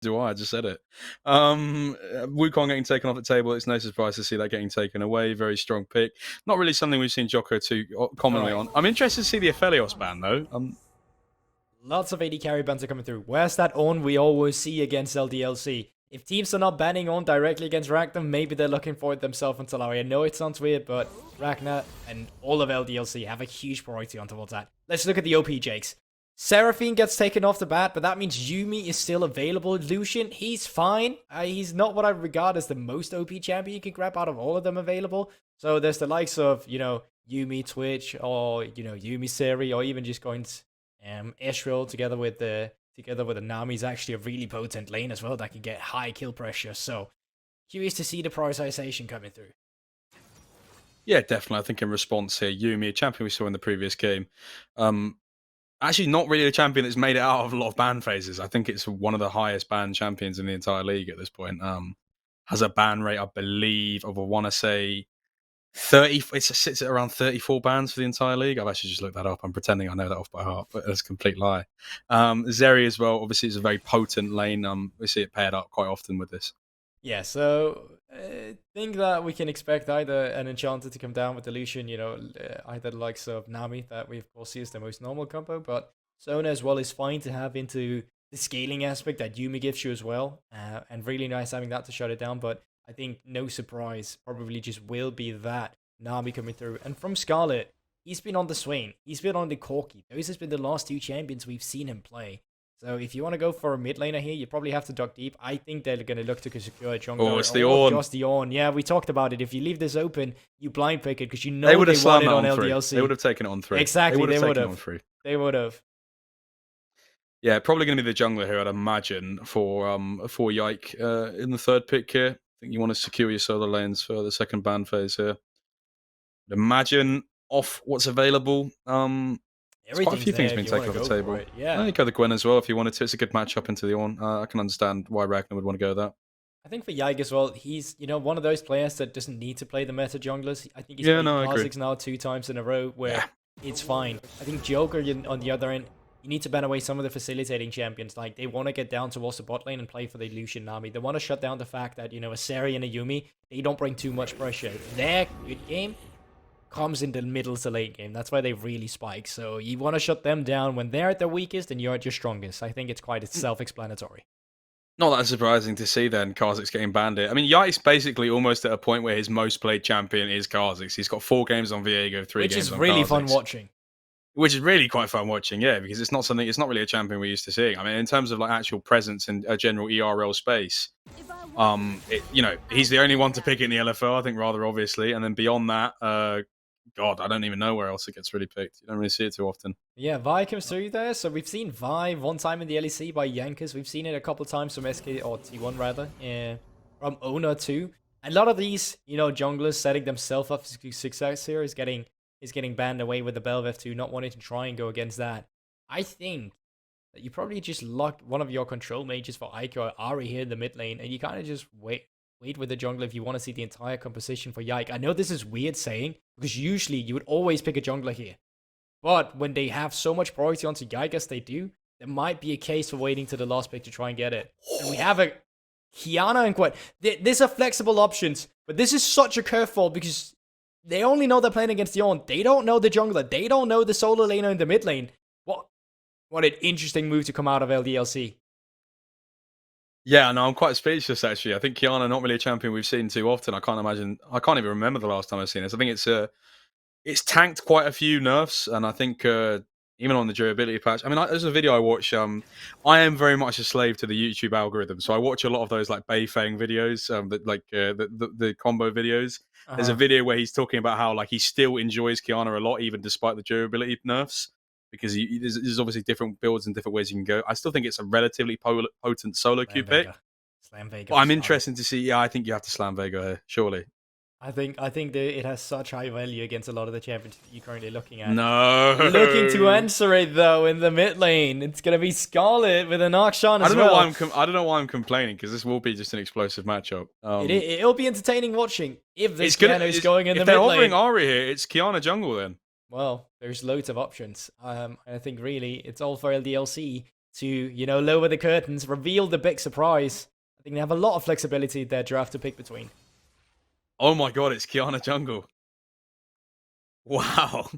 do I just said it. Wukong getting taken off the table. It's no surprise to see that getting taken away. Very strong pick. Not really something we've seen Jocko too commonly Alright. on. I'm interested to see the Aphelios ban though. Lots of AD carry bans are coming through. Where's that on we always see against LDLC? If teams are not banning on directly against Ragnar, maybe they're looking for it themselves on Solary. I know it sounds weird, but Ragnar and all of LDLC have a huge priority on towards that. Let's look at the OP Jakes. Seraphine gets taken off the bat, but that means Yuumi is still available. Lucian, he's fine. He's not what I regard as the most OP champion you can grab out of all of them available. So there's the likes of, Yuumi Twitch, or, Yuumi Seri, or even just going Ezreal together with the Nami is actually a really potent lane as well that can get high kill pressure. So curious to see the prioritization coming through. Yeah, definitely. I think in response here, Yuumi, a champion we saw in the previous game, actually not really a champion that's made it out of a lot of ban phases. I think it's one of the highest ban champions in the entire league at this point. Has a ban rate, I believe, of I want to say 30. It sits at around 34 bans for the entire league. I've actually just looked that up. I'm pretending I know that off by heart, but that's a complete lie. Zeri as well. Obviously, it's a very potent lane. We see it paired up quite often with this. Yeah, so I think that we can expect either an Enchanter to come down with the Lucian, either the likes of Nami, that we of course see as the most normal combo, but Sona as well is fine to have into the scaling aspect that Yuumi gives you as well, and really nice having that to shut it down, but I think no surprise, probably just will be that Nami coming through. And from Scarlet, he's been on the Swain, he's been on the Corki. Those has been the last two champions we've seen him play. So if you want to go for a mid laner here, you probably have to dug deep. I think they're going to look to secure a jungler. Oh, it's the or Ornn. just the Ornn. Yeah, we talked about it. If you leave this open, you blind pick it because you know they would have want slammed it that on LDLC. They would have taken it on 3. Exactly, they would have. They would have. Yeah, probably going to be the jungler here, I'd imagine, for Yike in the third pick here. I think you want to secure your solo lanes for the second ban phase here. I'd imagine off what's available. There's quite a few things being taken off the table. Yeah. You go the Gwen as well if you wanted to. It's a good matchup into the Ornn. I can understand why Ragnar would want to go that. I think for Yike as well, he's one of those players that doesn't need to play the meta junglers. I think he's played Kha'Zix now 2 times in a row where it's fine. I think Joker on the other end, you need to ban away some of the facilitating champions. Like, they want to get down towards the bot lane and play for the Lucian Nami. They want to shut down the fact that, a Seri and a Yuumi, they don't bring too much pressure. Their good game comes in the middle to late game. That's why they really spike. So you want to shut them down when they're at their weakest and you're at your strongest. I think it's quite self-explanatory. Not that surprising to see then Kha'Zix getting banned here. I mean, Yike's basically almost at a point where his most played champion is Kha'Zix. He's got 4 games on Viego, 3 games on Kha'Zix. Which is really fun watching. Which is really quite fun watching, yeah, because it's not really a champion we're used to seeing. I mean, in terms of like actual presence in a general ERL space, he's the only one to pick it in the LFL, I think, rather obviously. And then beyond that, God, I don't even know where else it gets really picked. You don't really see it too often. Yeah, Vi comes through there. So we've seen Vi one time in the LEC by Yankers. We've seen it a couple of times from SK, or T1 rather, from Ona too. A lot of these, junglers setting themselves up for success here is getting banned away with the Belveth 2, not wanting to try and go against that. I think that you probably just lock one of your control mages for Ike or Ari here in the mid lane, and you kind of just wait with the jungler if you want to see the entire composition for Yike. I know this is weird saying, because usually you would always pick a jungler here. But when they have so much priority onto Yike as they do, there might be a case for waiting to the last pick to try and get it. And we have a Kiana and Quet. These are flexible options, but this is such a curveball because they only know they're playing against the Ornn. They don't know the jungler. They don't know the solo laner in the mid lane. What an interesting move to come out of LDLC. Yeah, no, I'm quite speechless actually. I think Kiana not really a champion we've seen too often. I can't even remember the last time I've seen this. I think it's tanked quite a few nerfs, and I think even on the durability patch. I mean, there's a video I watch. I am very much a slave to the YouTube algorithm, so I watch a lot of those like Beifeng videos, the combo videos. There's a video where he's talking about how like he still enjoys Kiana a lot, even despite the durability nerfs, because there's obviously different builds and different ways you can go. I still think it's a relatively potent solo queue pick. Slam Vega. But I'm interested to see. Yeah, I think you have to slam Vega here, surely. I think it has such high value against a lot of the champions that you're currently looking at. No. Looking to answer it, though, in the mid lane. It's going to be Scarlet with an Akshan as well. I don't know why I'm complaining, because this will be just an explosive matchup. It'll be entertaining watching if this Kiana is going in the mid lane. If they're offering Ari here, it's Kiana jungle then. Well, there's loads of options. I think really it's all for LDLC. to, you know, lower the curtains, reveal the big surprise. I think they have a lot of flexibility in their draft to pick between. Oh my god, it's Kiana jungle. Wow.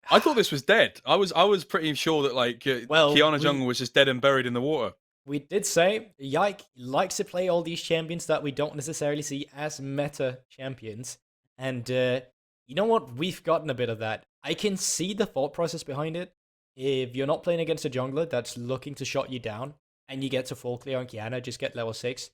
I thought this was dead. I was pretty sure that like Kiana jungle was just dead and buried in the water. We did say Yike likes to play all these champions that we don't necessarily see as meta champions. And you know what? We've gotten a bit of that. I can see the thought process behind it. If you're not playing against a jungler that's looking to shut you down, and you get to full clear on Kiana, just get level 6,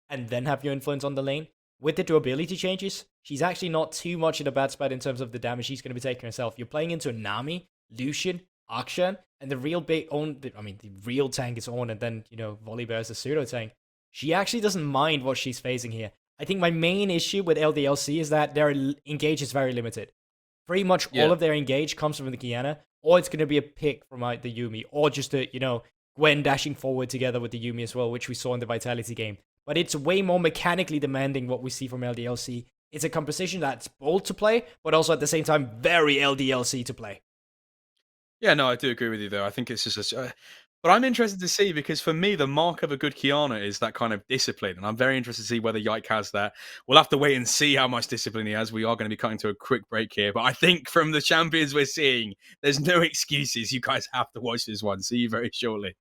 and then have your influence on the lane, with the durability changes, she's actually not too much in a bad spot in terms of the damage she's going to be taking herself. You're playing into Nami, Lucian, Akshan, and the real big the real tank is on, and then, you know, Volibear is a pseudo tank. She actually doesn't mind what she's facing here. I think my main issue with LDLC is that their engage is very limited. Pretty much all of their engage comes from the Kiana, or it's going to be a pick from the Yuumi, or just a, you know, Gwen dashing forward together with the Yuumi as well, which we saw in the Vitality game. But it's way more mechanically demanding what we see from LDLC. It's a composition that's bold to play, but also at the same time very LDLC to play. Yeah, no, I do agree with you though. I think it's just but I'm interested to see, because for me, the mark of a good Kiana is that kind of discipline. And I'm very interested to see whether Yike has that. We'll have to wait and see how much discipline he has. We are going to be cutting to a quick break here. But I think from the champions we're seeing, there's no excuses. You guys have to watch this one. See you very shortly.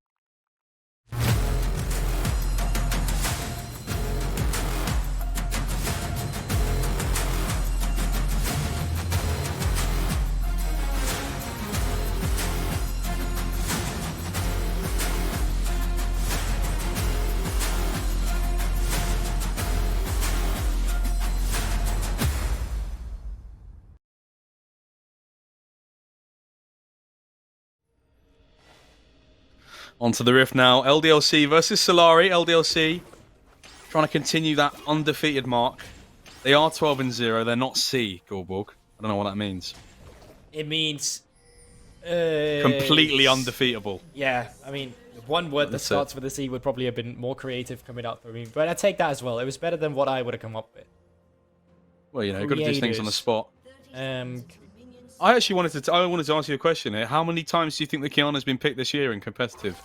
Onto the Rift now. LDLC versus Solary. LDLC trying to continue that undefeated mark. They are 12-0. They're not C, Gorborg. I don't know what that means. It means... completely undefeatable. Yeah, I mean, one word that starts with a C would probably have been more creative coming out for me. But I take that as well. It was better than what I would have come up with. Well, you know, you've got to do things on the spot. I actually wanted to ask you a question here. How many times do you think the Kiana's been picked this year in competitive?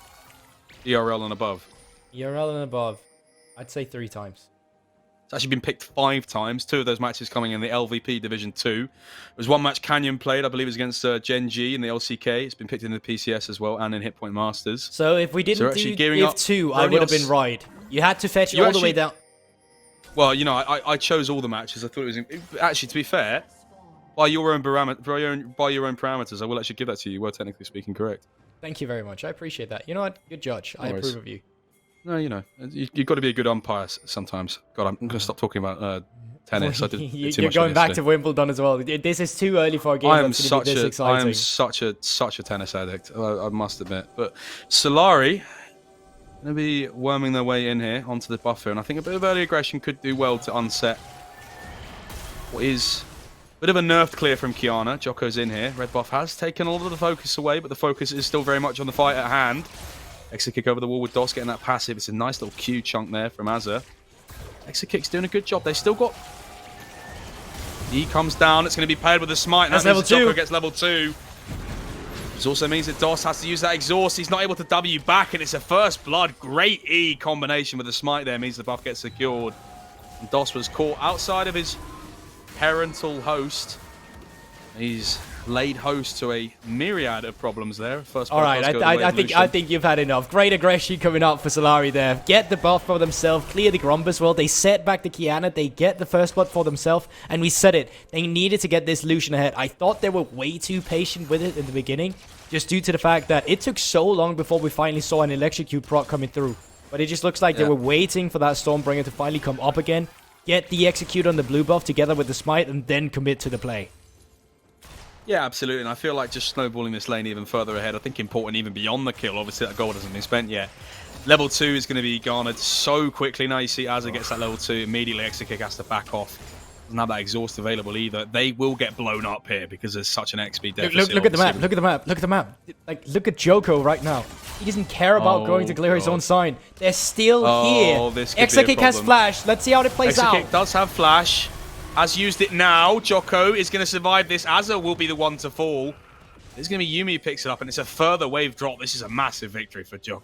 ERL and above. ERL and above. I'd say 3 times. It's actually been picked 5 times. 2 of those matches coming in the LVP Division 2. There was one match Canyon played, I believe it was against Gen G in the LCK. It's been picked in the PCS as well, and in Hit Point Masters. So if we didn't do Div 2, I would have been right. You had to fetch it all the way down. Well, you know, I chose all the matches. I thought it was... Actually, to be fair, by your own parameters, I will actually give that to you. You were technically speaking correct. Thank you very much. I appreciate that. You know what? Good judge. I approve of you. No, you know, you've got to be a good umpire sometimes. God, I'm going to stop talking about tennis. I did You're going back to Wimbledon as well. This is too early for a game that's going to be this exciting. I am such a tennis addict, I must admit. But Solary going to be worming their way in here onto the buffer, and I think a bit of early aggression could do well to unset what is a bit of a nerfed clear from Kiana. Jocko's in here. Red buff has taken a lot of the focus away, but the focus is still very much on the fight at hand. Exit kick over the wall with Dos getting that passive. It's a nice little Q chunk there from Azza. Exit kick's doing a good job. They've still got... He comes down. It's going to be paired with a smite. That's level 2. Jocko gets level 2. This also means that Dos has to use that exhaust. He's not able to W back, and it's a first blood. Great E combination with the smite there. Means the buff gets secured. And Dos was caught outside of his parental host. He's laid host to a myriad of problems there. First, all right, I think you've had enough. Great aggression coming up for Solary there. Get the buff for themselves, clear the Gromp as well. They set back the Kiana, they get the first blood for themselves, and we said it. They needed to get this Lucian ahead. I thought they were way too patient with it in the beginning, just due to the fact that it took so long before we finally saw an electrocute proc coming through. But it just looks like they were waiting for that Stormbringer to finally come up again, get the execute on the blue buff together with the smite, and then commit to the play. Yeah, absolutely, and I feel like just snowballing this lane even further ahead, I think important even beyond the kill. Obviously, that gold hasn't been spent yet. Level 2 is going to be garnered so quickly. Now you see Azza gets that level 2, immediately Exit Kick has to back off. Doesn't have that exhaust available either. They will get blown up here because there's such an XP deficit. Look at the map, look at the map, look at the map. Like, look at Joko right now. He doesn't care about going to clear his own sign. They're still here. Exit Kick has flash. Let's see how it plays out. Exit Kick does have flash. Has used it now. Jocko is going to survive this. Azza will be the one to fall. There's going to be Yumi who picks it up, and it's a further wave drop. This is a massive victory for Jocko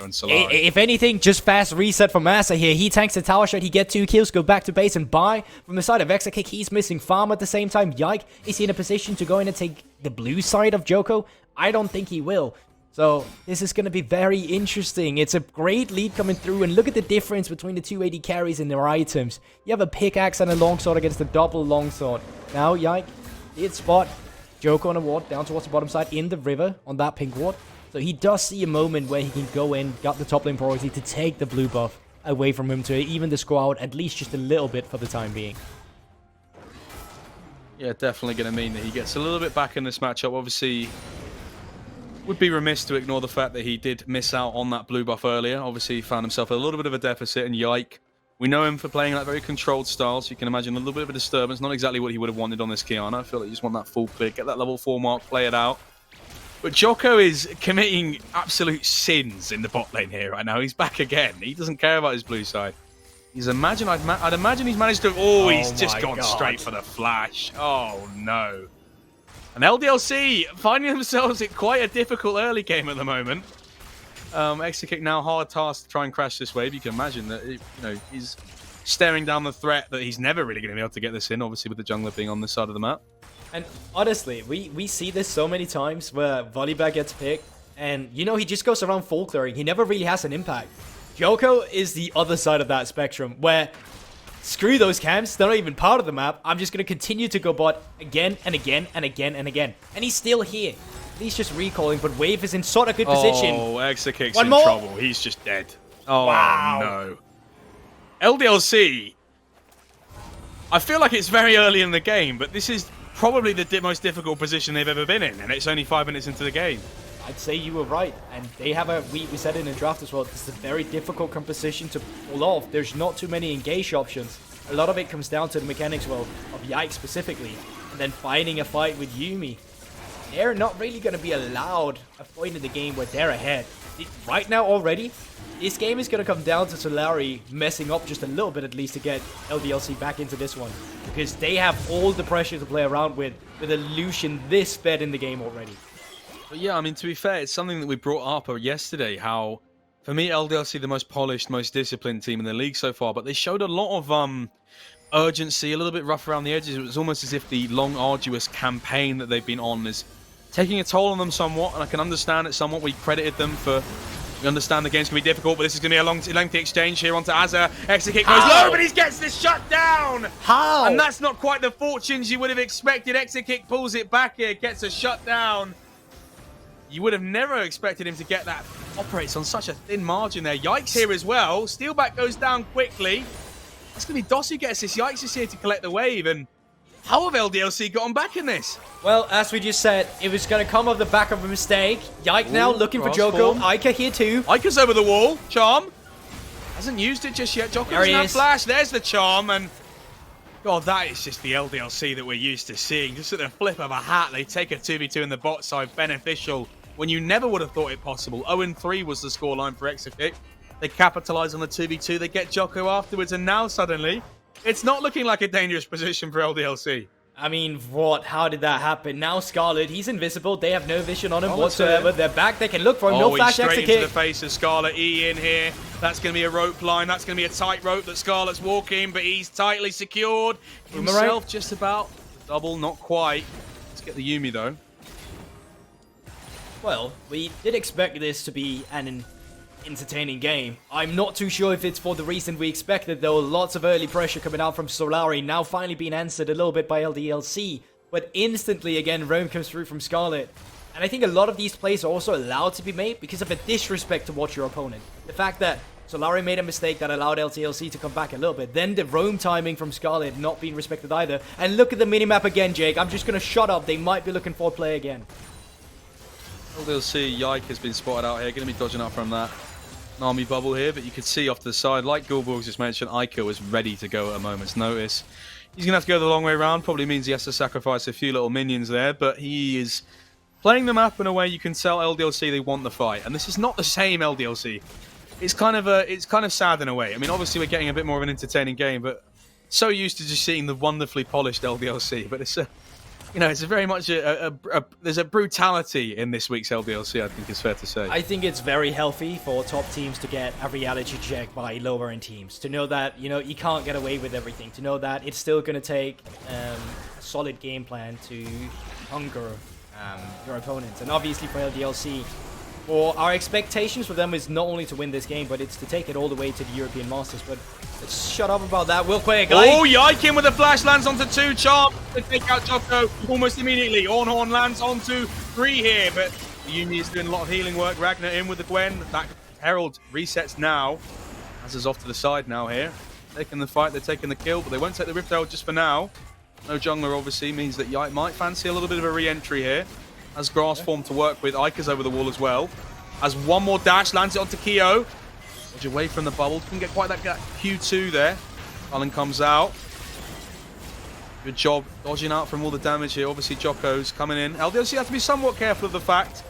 and Solary. If anything, just fast reset from Massa here. He tanks the tower shot, he gets 2 kills, go back to base and buy. From the side of Exakick, he's missing farm at the same time. Yike, is he in a position to go in and take the blue side of Joko? I don't think he will. So this is going to be very interesting. It's a great lead coming through, and look at the difference between the 2 AD carries and their items. You have a pickaxe and a longsword against a double longsword. Now, Yike did spot Joko on a ward down towards the bottom side in the river on that pink ward. So he does see a moment where he can go in, got the top lane priority to take the blue buff away from him to even the score out at least just a little bit for the time being. Yeah, definitely going to mean that he gets a little bit back in this matchup. Obviously, would be remiss to ignore the fact that he did miss out on that blue buff earlier. Obviously, he found himself a little bit of a deficit, and Yike, we know him for playing that very controlled style, so you can imagine a little bit of a disturbance. Not exactly what he would have wanted on this Kiana. I feel like you just want that full clear, get that level 4 mark, play it out. But Jocko is committing absolute sins in the bot lane here right now. He's back again. He doesn't care about his blue side. I'd imagine he's managed to... Oh, he's just gone straight for the flash. Oh, no. And LDLC finding themselves in quite a difficult early game at the moment. Exakick now hard task to try and crash this wave. You can imagine that he's staring down the threat that he's never really going to be able to get this in, obviously with the jungler being on this side of the map. And honestly, we see this so many times where Volleybag gets picked, and he just goes around full clearing. He never really has an impact. Joko is the other side of that spectrum, where screw those camps, they're not even part of the map. I'm just going to continue to go bot again and again and again and again. And he's still here. He's just recalling, but Wave is in sort of good position. Oh, Exakick's in trouble. He's just dead. Oh, wow. No. LDLC, I feel like it's very early in the game, but this is probably the most difficult position they've ever been in, and it's only 5 minutes into the game. I'd say you were right, and they have we said in the draft as well, this is a very difficult composition to pull off. There's not too many engage options. A lot of it comes down to the mechanics, well, of Yike specifically, and then finding a fight with Yumi. They're not really going to be allowed a point in the game where they're ahead. Right now already, this game is going to come down to Solary messing up just a little bit at least to get LDLC back into this one. Because they have all the pressure to play around with a Lucian this fed in the game already. But yeah, I mean, to be fair, it's something that we brought up yesterday, how, for me, LDLC the most polished, most disciplined team in the league so far, but they showed a lot of urgency, a little bit rough around the edges. It was almost as if the long, arduous campaign that they've been on is taking a toll on them somewhat, and I can understand it somewhat. We credited them for... We understand the game's going to be difficult, but this is going to be a lengthy exchange here onto Azza. Exakick goes low, but he gets this shut down! How? And that's not quite the fortunes you would have expected. Exakick pulls it back here, gets a shutdown. You would have never expected him to get that. Operates on such a thin margin there. Yikes here as well. Steelback goes down quickly. It's going to be Doss who gets this. Yikes is here to collect the wave, and how have LDLC gotten back in this? Well, as we just said, it was going to come off the back of a mistake. Yike now looking for Joko. Ica here too. Ica's over the wall. Charm. Hasn't used it just yet. Joko doesn't have flash. There's the charm, and God, that is just the LDLC that we're used to seeing. Just at the flip of a hat, they take a 2v2 in the bot side. Beneficial when you never would have thought it possible. 0-3 was the scoreline for Exakick. They capitalize on the 2v2. They get Joko afterwards, and now suddenly it's not looking like a dangerous position for LDLC. I mean, what? How did that happen? Now Scarlet, he's invisible. They have no vision on him whatsoever. They're back. They can look for him. No flash straight Exakick. Into the face of Scarlet. E in here. That's going to be a rope line. That's going to be a tight rope that Scarlet's walking, but he's tightly secured. Himself just about. Double, not quite. Let's get the Yumi, though. Well, we did expect this to be an entertaining game. I'm not too sure if it's for the reason we expected, though. Lots of early pressure coming out from Solary, now finally being answered a little bit by LDLC. But instantly, again, roam comes through from Scarlet. And I think a lot of these plays are also allowed to be made because of a disrespect towards your opponent. The fact that Solary made a mistake that allowed LDLC to come back a little bit. Then the roam timing from Scarlet not being respected either. And look at the minimap again, Jake. I'm just going to shut up. They might be looking for a play again. LDLC, Yike has been spotted out here. Going to be dodging up from that Nami bubble here, but you can see off to the side, like Gulborg just mentioned, Ica was ready to go at a moment's notice. He's going to have to go the long way around. Probably means he has to sacrifice a few little minions there, but he is playing the map in a way you can tell LDLC they want the fight. And this is not the same LDLC. It's kind of sad in a way. I mean, obviously we're getting a bit more of an entertaining game, but so used to just seeing the wonderfully polished LDLC. But it's you know, it's very much there's a brutality in this week's LDLC, I think it's fair to say. I think it's very healthy for top teams to get a reality check by lower end teams. To know that, you know, you can't get away with everything. To know that it's still going to take a solid game plan to hunger your opponents. And obviously for LDLC, for our expectations for them is not only to win this game, but it's to take it all the way to the European Masters. But let's shut up about that real quick. Oh, Yikin with the flash lands onto 2. Charm to take out Jocko almost immediately. Ornhorn lands onto 3 here, but Yumi is doing a lot of healing work. Ragnar in with the Gwen. That Herald resets now. Az is off to the side now here. Taking the fight, they're taking the kill, but they won't take the Rift Herald just for now. No jungler obviously means that Yike might fancy a little bit of a re-entry here. Has grass form to work with. Ika's over the wall as well. Has one more dash, lands it onto Keo. Dodge away from the bubbles. Couldn't get quite that Q2 there. Cullen comes out. Good job dodging out from all the damage here. Obviously, Jocko's coming in. LDLC have to be somewhat careful of the fact.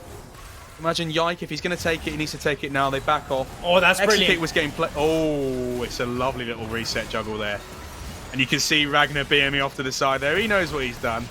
Imagine Yike, if he's going to take it, he needs to take it now. They back off. Oh, that's brilliant. Execute was getting play. Oh, it's a lovely little reset juggle there. And you can see Ragnar BMing off to the side there. He knows what he's done.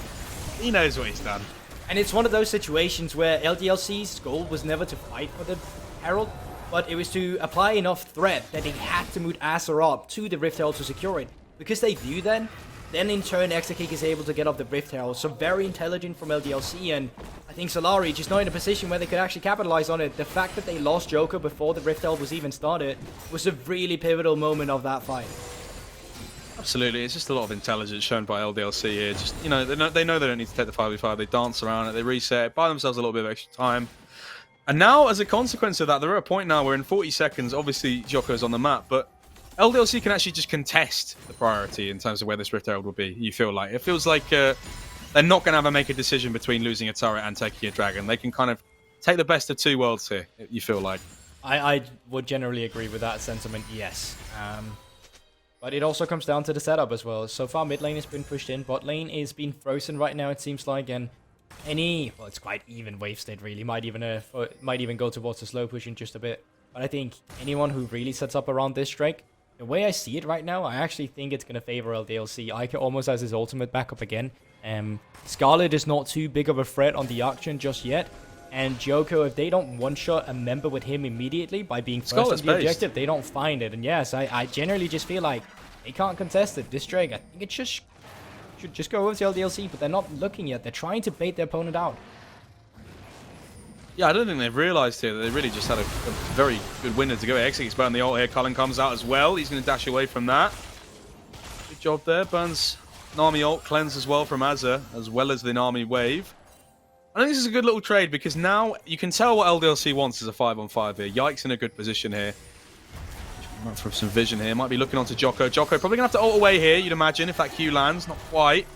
He knows what he's done. And it's one of those situations where LDLC's goal was never to fight for the Herald, but it was to apply enough threat that they had to move Acer up to the Rift Herald to secure it. Because they do then in turn Exakik is able to get off the Rift Herald. So very intelligent from LDLC, and I think Solary just not in a position where they could actually capitalize on it. The fact that they lost Joker before the Rift Herald was even started was a really pivotal moment of that fight. Absolutely, it's just a lot of intelligence shown by LDLC here. Just, you know they know they don't need to take the 5v5. They dance around it, they reset, buy themselves a little bit of extra time. And now, as a consequence of that, they're at a point now where in 40 seconds, obviously Jocko's on the map, but LDLC can actually just contest the priority in terms of where this Rift Herald will be. You feel like it feels like they're not going to have to make a decision between losing a turret and taking a dragon. They can kind of take the best of 2 worlds here. You feel like. I would generally agree with that sentiment. Yes. But it also comes down to the setup as well. So far, mid lane has been pushed in. Bot lane is being frozen right now, it seems like. And well, it's quite even wave state, really. Might even go towards the slow push in just a bit. But I think anyone who really sets up around this strike, the way I see it right now, I actually think it's going to favor LDLC. Ica almost has his ultimate back up again. Scarlet is not too big of a threat on the auction just yet. And Joko, if they don't one-shot a member with him immediately by being first on the objective, they don't find it. And yes, I generally just feel like they can't contest it. This Drake, I think it should just go over to LDLC, but they're not looking yet. They're trying to bait their opponent out. Yeah, I don't think they've realised here that they really just had a very good winner to go. Execute's burning the ult here. Cullen comes out as well. He's going to dash away from that. Good job there. Burns Nami ult, cleanse as well from Azza, as well as the Nami wave. I think this is a good little trade because now you can tell what LDLC wants is a 5-on-5 here. Yike's in a good position here. Run for some vision here. Might be looking onto Jocko. Jocko probably going to have to ult away here, you'd imagine, if that Q lands. Not quite.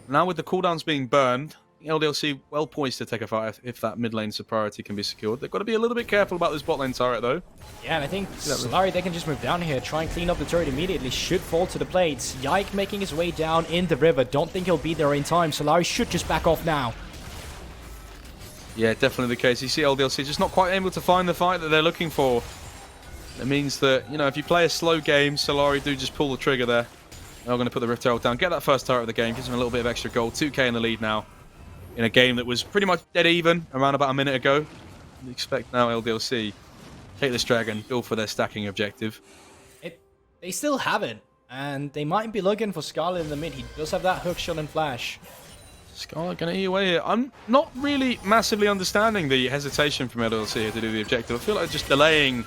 Now with the cooldowns being burned, LDLC well poised to take a fight if that mid lane priority can be secured. They've got to be a little bit careful about this bot lane turret though. Yeah, and I think Solary, they can just move down here, try and clean up the turret immediately. Should fall to the plates. Yike making his way down in the river. Don't think he'll be there in time. Solary should just back off now. Yeah, definitely the case. You see LDLC just not quite able to find the fight that they're looking for. It means that, you know, if you play a slow game, Solary do just pull the trigger there. They're going to put the Rift Herald down, get that first turret of the game, gives them a little bit of extra gold. 2k in the lead now. In a game that was pretty much dead even around about a minute ago. We expect now LDLC take this dragon, build for their stacking objective. They still have it, and they might be looking for Scarlet in the mid. He does have that hook shot and flash. Scarlet going to eat away here. I'm not really massively understanding the hesitation from LDLC here to do the objective. I feel like just delaying.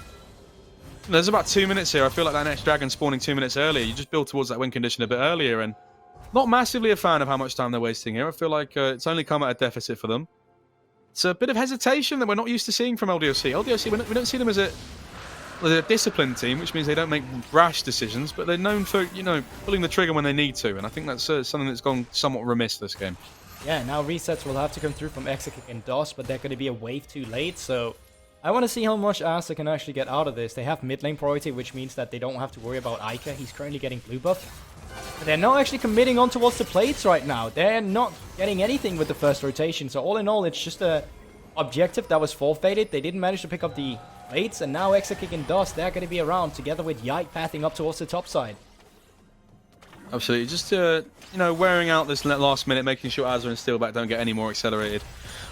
There's about 2 minutes here. I feel like that next dragon spawning 2 minutes earlier. You just build towards that win condition a bit earlier, and not massively a fan of how much time they're wasting here. I feel like it's only come at a deficit for them. It's a bit of hesitation that we're not used to seeing from LDLC. LDLC, we don't see them as a disciplined team, which means they don't make rash decisions, but they're known for, you know, pulling the trigger when they need to, and I think that's something that's gone somewhat remiss this game. Yeah, now resets will have to come through from Exakik and DOS, but they're going to be a wave too late, so I want to see how much Aster can actually get out of this. They have mid lane priority, which means that they don't have to worry about Ica. He's currently getting blue buff. But they're not actually committing on towards the plates right now. They're not getting anything with the first rotation. So all in all, it's just a objective that was forfeited. They didn't manage to pick up the plates. And now Exakik and Dust, they're going to be around together with Yike pathing up towards the top side. Absolutely. Just wearing out this last minute, making sure Azra and Steelback don't get any more accelerated.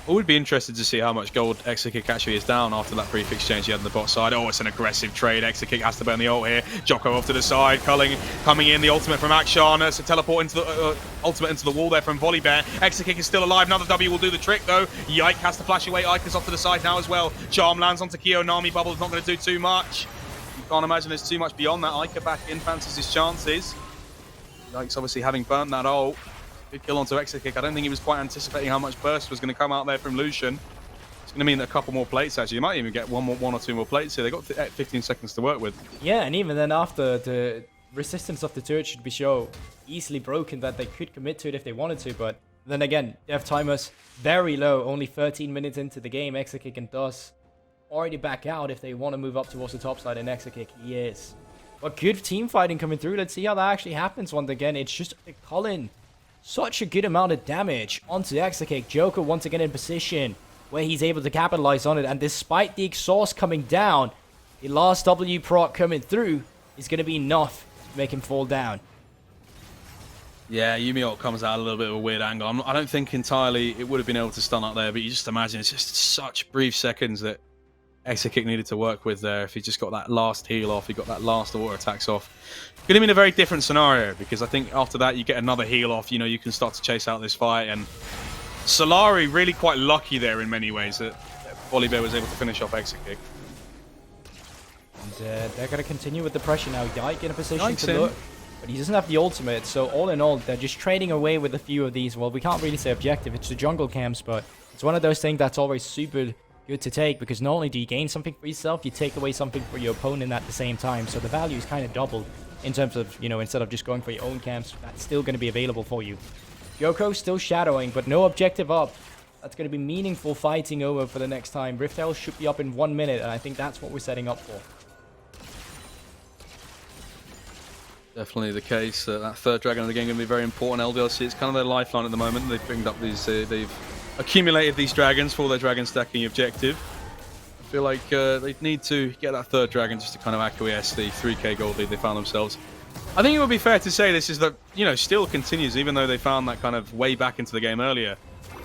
I would be interested to see how much gold Exakick actually is down after that brief exchange he had on the bot side. Oh, it's an aggressive trade. Exakick has to burn the ult here. Jocko off to the side. Culling coming in. The ultimate from Akshan. It's a teleport into the ultimate into the wall there from Volibear. Exakick is still alive. Another W will do the trick though. Yike has to flash away. Ike is off to the side now as well. Charm lands onto Kyo. Nami bubble is not going to do too much. You can't imagine there's too much beyond that. Ike back in fancies his chances. Yike's obviously having burnt that ult. Good kill onto Exakick. I don't think he was quite anticipating how much burst was going to come out there from Lucian. It's going to mean a couple more plates, actually. You might even get one or two more plates here. They've got 15 seconds to work with. Yeah, and even then after, the resistance of the turret should be so easily broken that they could commit to it if they wanted to. But then again, death timers very low. Only 13 minutes into the game. Exakick and Dust already back out if they want to move up towards the top side. And Exakick, he is. But good team fighting coming through. Let's see how that actually happens once again. It's just Colin. Such a good amount of damage onto Exakick. Joker once again in position where he's able to capitalize on it. And despite the exhaust coming down, the last W proc coming through is going to be enough to make him fall down. Yeah, Yumiot comes out a little bit of a weird angle. I don't think entirely it would have been able to stun up there, but you just imagine it's just such brief seconds that Exakick needed to work with there. If he just got that last heal off, he got that last auto attacks off. Could have been a very different scenario, because I think after that you get another heal off, you can start to chase out this fight. And Solary really quite lucky there in many ways that Volibear was able to finish off Exakick. And they're going to continue with the pressure now. Yike in a position to look, but he doesn't have the ultimate, so all in all, they're just trading away with a few of these. Well, we can't really say objective, it's the jungle camps, but it's one of those things that's always super good to take, because not only do you gain something for yourself, you take away something for your opponent at the same time, so the value is kind of doubled in terms of, instead of just going for your own camps, that's still going to be available for you. Joko still shadowing, but no objective up. That's going to be meaningful fighting over for the next time. Rift Hell should be up in 1 minute, and I think that's what we're setting up for. Definitely the case. That third dragon of the game going to be very important. LDLC, it's kind of their lifeline at the moment. They've bringed up these, they've accumulated these dragons for their dragon stacking objective. I feel like they need to get that third dragon just to kind of acquiesce the 3k gold lead they found themselves. I think it would be fair to say this is the, still continues, even though they found that kind of way back into the game earlier.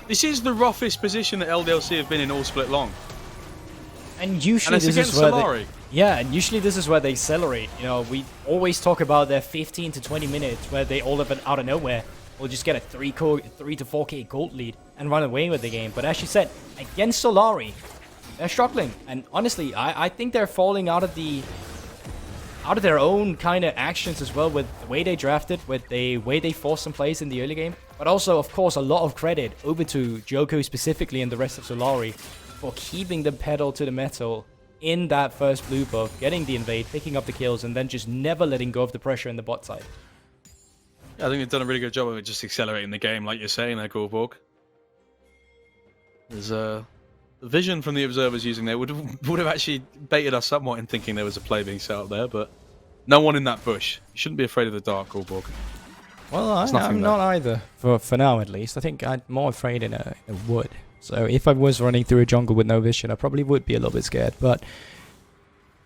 This is the roughest position that LDLC have been in all split long. And usually this is where Solary. And usually this is where they accelerate. We always talk about their 15 to 20 minutes where they all of it out of nowhere will just get a 3 to 4k gold lead and run away with the game. But as you said, against Solary, they're struggling. And honestly, I think they're falling out of their own kind of actions as well, with the way they drafted, with the way they forced some plays in the early game. But also, of course, a lot of credit over to Joko specifically and the rest of Solary for keeping the pedal to the metal in that first blue buff, getting the invade, picking up the kills, and then just never letting go of the pressure in the bot side. Yeah, I think they've done a really good job of just accelerating the game, like you're saying there, Gorborg. There's the vision from the observers using there would have actually baited us somewhat in thinking there was a play being set up there, but no one in that bush. You shouldn't be afraid of the dark, Gorborg. Well, I'm not either, for now at least. I think I'm more afraid in a wood. So if I was running through a jungle with no vision, I probably would be a little bit scared. But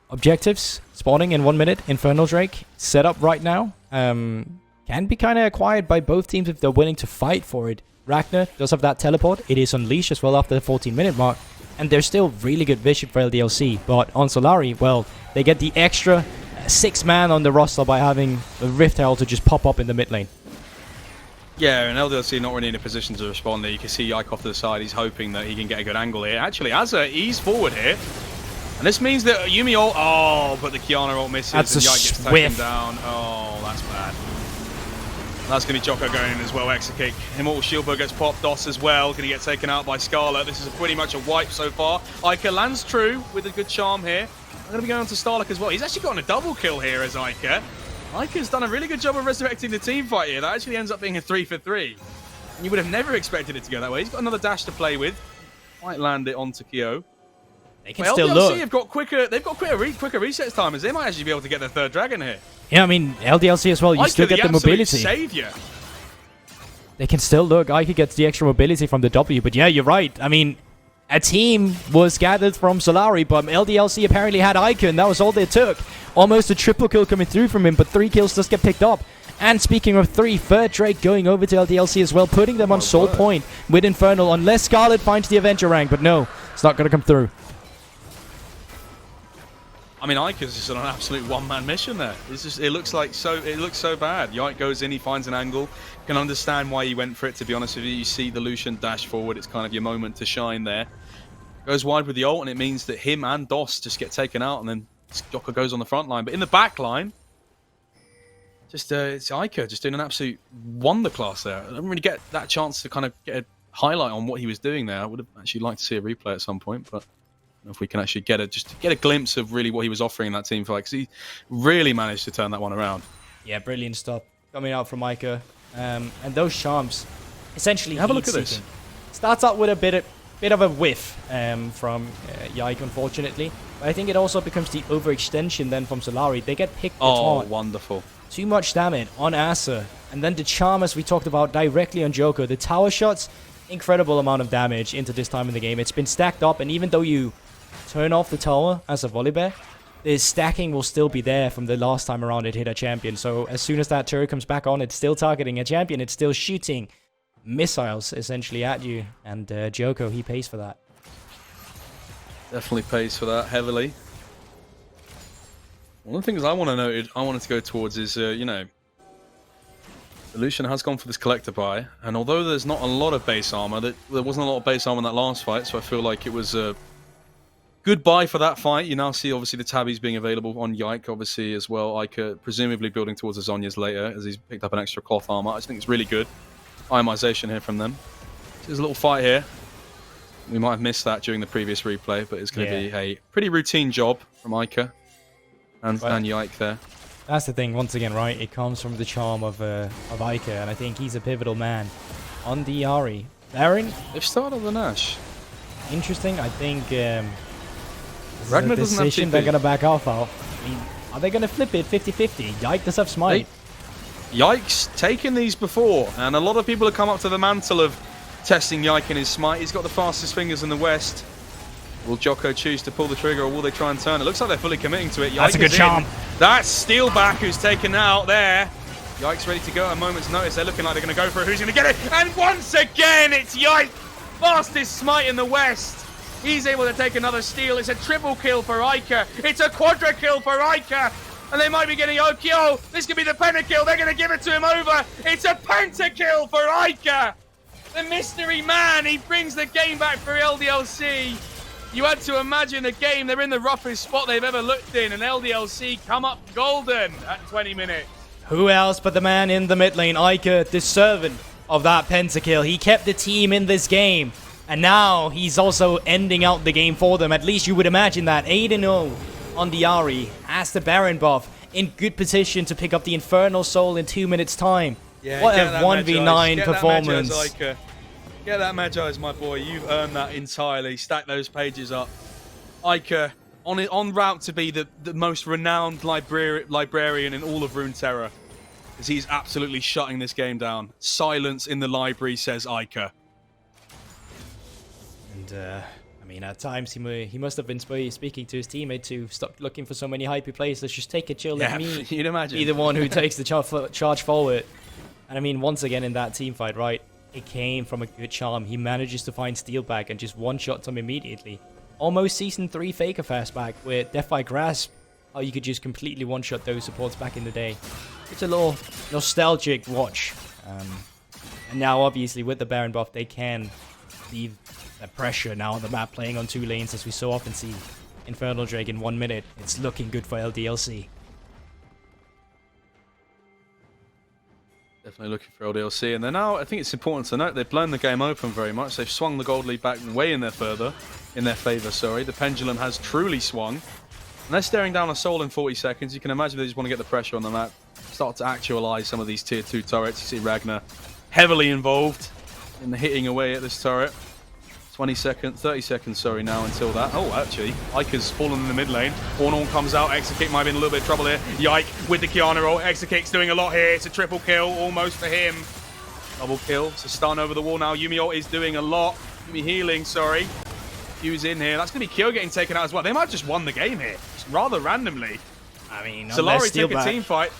objectives, spawning in 1 minute, Infernal Drake, set up right now. Can be kind of acquired by both teams if they're willing to fight for it. Ragnar does have that teleport. It is unleashed as well after the 14-minute mark. And there's still really good vision for LDLC. But on Solary, well, they get the extra 6-man on the roster by having the Rift Herald to just pop up in the mid lane. Yeah, and LDLC not really in a position to respond there. You can see Yike off to the side. He's hoping that he can get a good angle here. Actually, Azza ease forward here. And this means that Yumi ult... Oh, but the Kiana ult misses. That's and a Yike gets taken down. Oh, that's bad. That's going to be Jocko going in as well. Exakick. Immortal Shieldberg gets popped. Dos as well. Going to get taken out by Scarlet. This is pretty much a wipe so far. Iker lands true with a good charm here. I'm going to be going on to Starlock as well. He's actually gotten a double kill here as Iker. Iker's done a really good job of resurrecting the team fight here. That actually ends up being a 3 for 3. And you would have never expected it to go that way. He's got another dash to play with. Might land it onto Kyo. They can still look. They've got quicker reset timers. They might actually be able to get their third dragon here. Yeah, I mean, LDLC as well, you still get the mobility. Savior. They can still look. Ike gets the extra mobility from the W, but yeah, you're right. I mean, a team was gathered from Solary, but LDLC apparently had Icon. That was all they took. Almost a triple kill coming through from him, but 3 kills just get picked up. And speaking of 3, third Drake going over to LDLC as well, putting them on Soul Point with Infernal, unless Scarlet finds the Avenger rank, but no, it's not going to come through. I mean, Ica's just on an absolute one-man mission there. It's just, it looks so bad. Yike goes in, he finds an angle. Can understand why he went for it, to be honest with you. You see the Lucian dash forward, it's kind of your moment to shine there. Goes wide with the ult, and it means that him and DOS just get taken out, and then Jocko goes on the front line. But in the back line, just it's Ica just doing an absolute wonder class there. I didn't really get that chance to kind of get a highlight on what he was doing there. I would have actually liked to see a replay at some point, but if we can actually get a glimpse of really what he was offering in that team fight, because he really managed to turn that one around. Yeah, brilliant stuff coming out from Ica. And those charms, essentially, have a look at this. Starts out with a bit of a whiff from Yike, unfortunately. But I think it also becomes the overextension then from Solary. They get picked. Oh, wonderful! Too much damage on Asa, and then the charm, as we talked about, directly on Joko. The tower shots, incredible amount of damage into this time in the game. It's been stacked up, and even though you turn off the tower as a Volibear, the stacking will still be there from the last time around it hit a champion. So as soon as that turret comes back on, it's still targeting a champion. It's still shooting missiles essentially at you. And Joko, he pays for that. Definitely pays for that heavily. One of the things I wanted to go towards is, you know, Lucian has gone for this collector buy, and although there's not a lot of base armor, there wasn't a lot of base armor in that last fight, so I feel like it was a good buy for that fight. You now see, obviously, the tabbies being available on Yike, obviously, as well. Ica presumably building towards the Zhonya's later, as he's picked up an extra cloth armor. I just think it's really good itemization here from them. So there's a little fight here. We might have missed that during the previous replay, but it's going to be a pretty routine job from Ica and Yike there. That's the thing, once again, right? It comes from the charm of Ica, and I think he's a pivotal man on the Ari. Baron? They've started the Nash. Interesting. I think Ragnar the doesn't have decision TP. they're going to back off of. I mean, are they going to flip it 50-50? Yike does have Smite. Yike's taken these before, and a lot of people have come up to the mantle of testing Yike in his Smite. He's got the fastest fingers in the West. Will Jocko choose to pull the trigger, or will they try and turn? It looks like they're fully committing to it. Yike That's a good charm. That's Steelback who's taken out there. Yike's ready to go at a moment's notice. They're looking like they're going to go for it. Who's going to get it? And once again, it's Yike. Fastest Smite in the West. He's able to take another steal. It's a triple kill for Ica. It's a quadra kill for Ica. And they might be getting Okio. This could be the pentakill. They're going to give it to him over. It's a pentakill for Ica. The mystery man. He brings the game back for LDLC. You had to imagine a game. They're in the roughest spot they've ever looked in. And LDLC come up golden at 20 minutes. Who else but the man in the mid lane, Ica, the servant of that pentakill. He kept the team in this game. And now he's also ending out the game for them. At least you would imagine that. 8-0 on the Ari. Has the Baron buff. In good position to pick up the Infernal Soul in 2 minutes time. Yeah, what a 1v9 performance. Get that Magi's, my boy. You've earned that entirely. Stack those pages up. Ica on route to be the most renowned librarian in all of Runeterra. Because he's absolutely shutting this game down. Silence in the library, says Ica. And, I mean, at times he must have been speaking to his teammate to stop looking for so many hypey plays. Let's just take a chill. Let me you'd imagine. be the one who takes the charge forward. And I mean, once again in that team fight, right? It came from a good charm. He manages to find Steelback and just one-shots him immediately. Almost Season 3 Faker Fastback with Death by Grasp. How you could just completely one-shot those supports back in the day. It's a little nostalgic watch. And now, obviously, with the Baron buff, they can leave the pressure now on the map, playing on 2 lanes, as we so often see. Infernal Drake in 1 minute. It's looking good for LDLC. Definitely looking for LDLC, and they're now, I think it's important to note, they've blown the game open very much. They've swung the gold lead back way in their favour. The pendulum has truly swung. And they're staring down a soul in 40 seconds. You can imagine they just want to get the pressure on the map, start to actualise some of these tier 2 turrets. You see Ragnar heavily involved in the hitting away at this turret. 30 seconds, sorry, now until that. Oh, actually, Ica's fallen in the mid lane. Ornorn comes out. Exekick might be in a little bit of trouble here. Yike with the Kiana roll. Exekick's doing a lot here. It's a triple kill almost for him. Double kill. It's a stun over the wall now. Yumi ult is doing a lot. Yumi healing, sorry. Q's in here. That's going to be Kyo getting taken out as well. They might have just won the game here, just rather randomly. I mean, Solary take a team fight.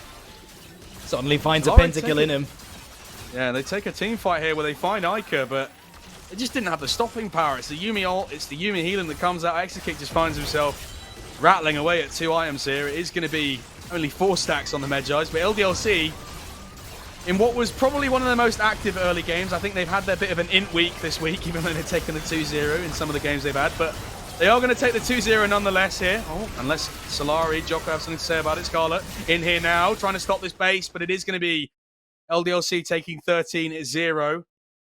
Suddenly finds a pentakill in him. Yeah, they take a team fight here where they find Ica, but they just didn't have the stopping power. It's the Yuumi ult, it's the Yuumi healing that comes out. Exekick just finds himself rattling away at 2 items here. It is going to be only 4 stacks on the Medjais, but LDLC, in what was probably one of the most active early games, I think they've had their bit of an int week this week, even though they've taken the 2-0 in some of the games they've had, but they are going to take the 2-0 nonetheless here. Oh, unless Solary, Jocko have something to say about it. Scarlet in here now, trying to stop this base, but it is going to be LDLC taking 13-0.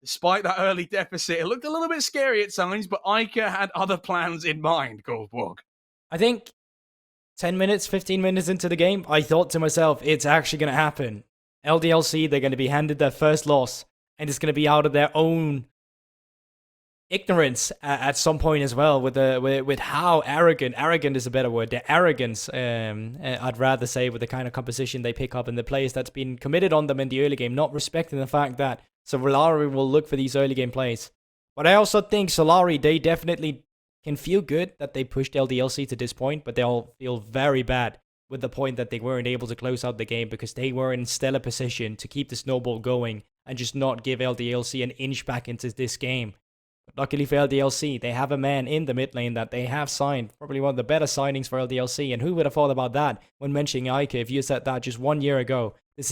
Despite that early deficit, it looked a little bit scary at times, but Ica had other plans in mind, Goldborg. I think 10 minutes, 15 minutes into the game, I thought to myself, it's actually going to happen. LDLC, they're going to be handed their first loss, and it's going to be out of their own ignorance at some point as well, with how arrogant is a better word, the arrogance, I'd rather say, with the kind of composition they pick up and the plays that's been committed on them in the early game, not respecting the fact that Solary will look for these early game plays. But I also think Solary, they definitely can feel good that they pushed LDLC to this point, but they'll feel very bad with the point that they weren't able to close out the game because they were in stellar position to keep the snowball going and just not give LDLC an inch back into this game. Luckily for LDLC, they have a man in the mid lane that they have signed. Probably one of the better signings for LDLC. And who would have thought about that when mentioning Ica if you said that just 1 year ago? This